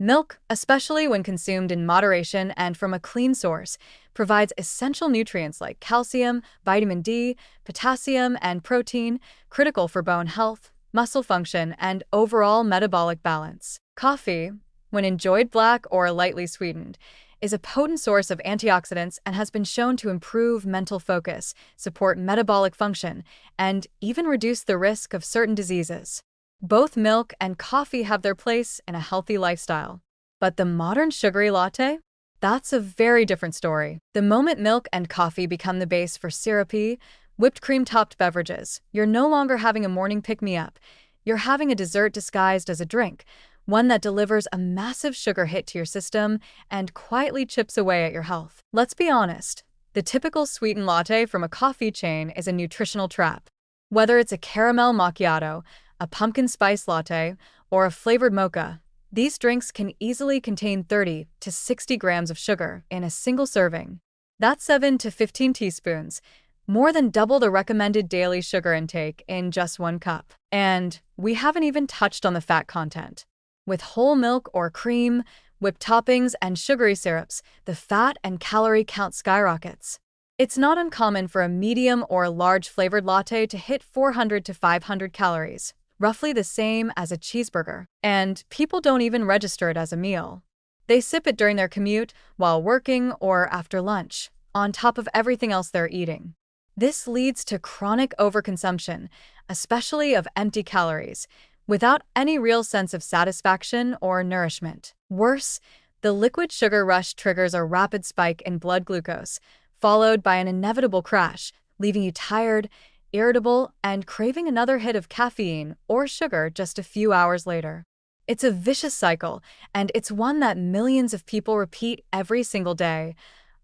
Milk, especially when consumed in moderation and from a clean source, provides essential nutrients like calcium, vitamin D, potassium, and protein, critical for bone health, muscle function, and overall metabolic balance. Coffee, when enjoyed black or lightly sweetened, is a potent source of antioxidants and has been shown to improve mental focus, support metabolic function, and even reduce the risk of certain diseases. Both milk and coffee have their place in a healthy lifestyle. But the modern sugary latte? That's a very different story. The moment milk and coffee become the base for syrupy, whipped cream-topped beverages, you're no longer having a morning pick-me-up. You're having a dessert disguised as a drink, one that delivers a massive sugar hit to your system and quietly chips away at your health. Let's be honest, the typical sweetened latte from a coffee chain is a nutritional trap. Whether it's a caramel macchiato, a pumpkin spice latte, or a flavored mocha, these drinks can easily contain 30 to 60 grams of sugar in a single serving. That's 7 to 15 teaspoons, more than double the recommended daily sugar intake in just one cup. And we haven't even touched on the fat content. With whole milk or cream, whipped toppings, and sugary syrups, the fat and calorie count skyrockets. It's not uncommon for a medium or large flavored latte to hit 400 to 500 calories, roughly the same as a cheeseburger. And people don't even register it as a meal. They sip it during their commute, while working, or after lunch, on top of everything else they're eating. This leads to chronic overconsumption, especially of empty calories, without any real sense of satisfaction or nourishment. Worse, the liquid sugar rush triggers a rapid spike in blood glucose, followed by an inevitable crash, leaving you tired, irritable, and craving another hit of caffeine or sugar just a few hours later. It's a vicious cycle, and it's one that millions of people repeat every single day,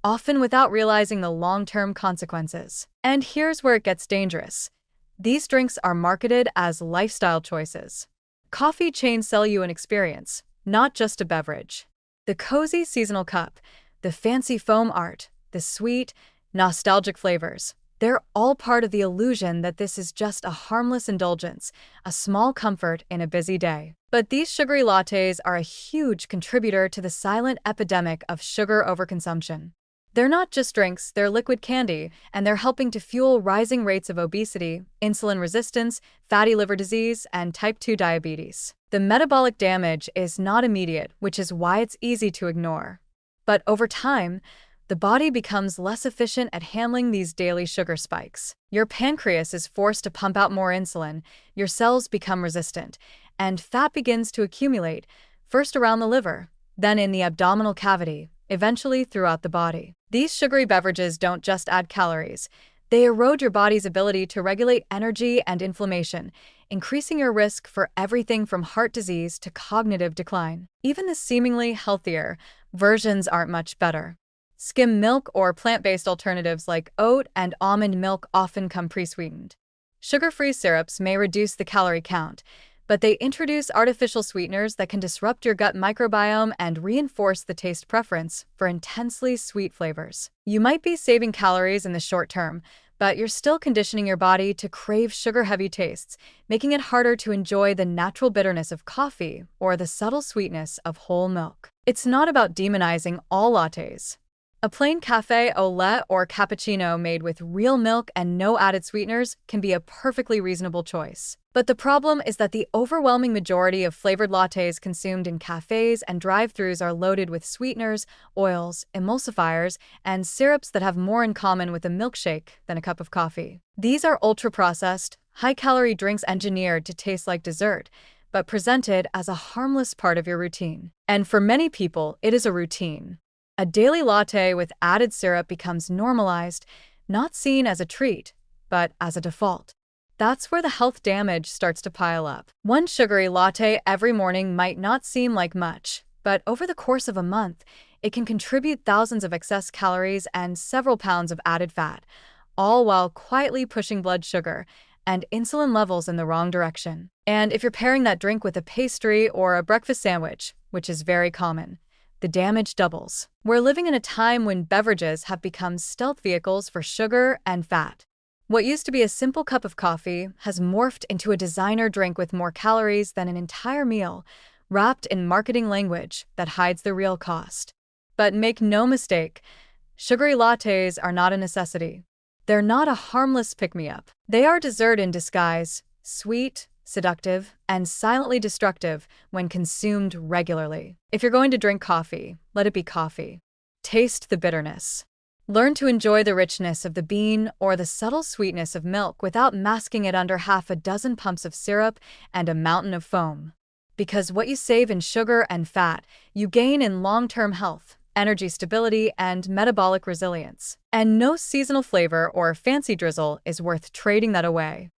often without realizing the long-term consequences. And here's where it gets dangerous. These drinks are marketed as lifestyle choices. Coffee chains sell you an experience, not just a beverage. The cozy seasonal cup, the fancy foam art, the sweet, nostalgic flavors, they're all part of the illusion that this is just a harmless indulgence, a small comfort in a busy day. But these sugary lattes are a huge contributor to the silent epidemic of sugar overconsumption. They're not just drinks, they're liquid candy, and they're helping to fuel rising rates of obesity, insulin resistance, fatty liver disease, and type 2 diabetes. The metabolic damage is not immediate, which is why it's easy to ignore. But over time, the body becomes less efficient at handling these daily sugar spikes. Your pancreas is forced to pump out more insulin, your cells become resistant, and fat begins to accumulate, first around the liver, then in the abdominal cavity, eventually throughout the body. These sugary beverages don't just add calories, they erode your body's ability to regulate energy and inflammation, increasing your risk for everything from heart disease to cognitive decline. Even the seemingly healthier versions aren't much better. Skim milk or plant-based alternatives like oat and almond milk often come pre-sweetened. Sugar-free syrups may reduce the calorie count, but they introduce artificial sweeteners that can disrupt your gut microbiome and reinforce the taste preference for intensely sweet flavors. You might be saving calories in the short term, but you're still conditioning your body to crave sugar-heavy tastes, making it harder to enjoy the natural bitterness of coffee or the subtle sweetness of whole milk. It's not about demonizing all lattes. A plain café au lait or cappuccino made with real milk and no added sweeteners can be a perfectly reasonable choice. But the problem is that the overwhelming majority of flavored lattes consumed in cafes and drive-thrus are loaded with sweeteners, oils, emulsifiers, and syrups that have more in common with a milkshake than a cup of coffee. These are ultra-processed, high-calorie drinks engineered to taste like dessert, but presented as a harmless part of your routine. And for many people, it is a routine. A daily latte with added syrup becomes normalized, not seen as a treat, but as a default. That's where the health damage starts to pile up. One sugary latte every morning might not seem like much, but over the course of a month, it can contribute thousands of excess calories and several pounds of added fat, all while quietly pushing blood sugar and insulin levels in the wrong direction. And if you're pairing that drink with a pastry or a breakfast sandwich, which is very common, the damage doubles. We're living in a time when beverages have become stealth vehicles for sugar and fat. What used to be a simple cup of coffee has morphed into a designer drink with more calories than an entire meal, wrapped in marketing language that hides the real cost. But make no mistake, sugary lattes are not a necessity. They're not a harmless pick-me-up. They are dessert in disguise, sweet, seductive, and silently destructive when consumed regularly. If you're going to drink coffee, let it be coffee. Taste the bitterness. Learn to enjoy the richness of the bean or the subtle sweetness of milk without masking it under half a dozen pumps of syrup and a mountain of foam. Because what you save in sugar and fat, you gain in long-term health, energy stability, and metabolic resilience. And no seasonal flavor or fancy drizzle is worth trading that away.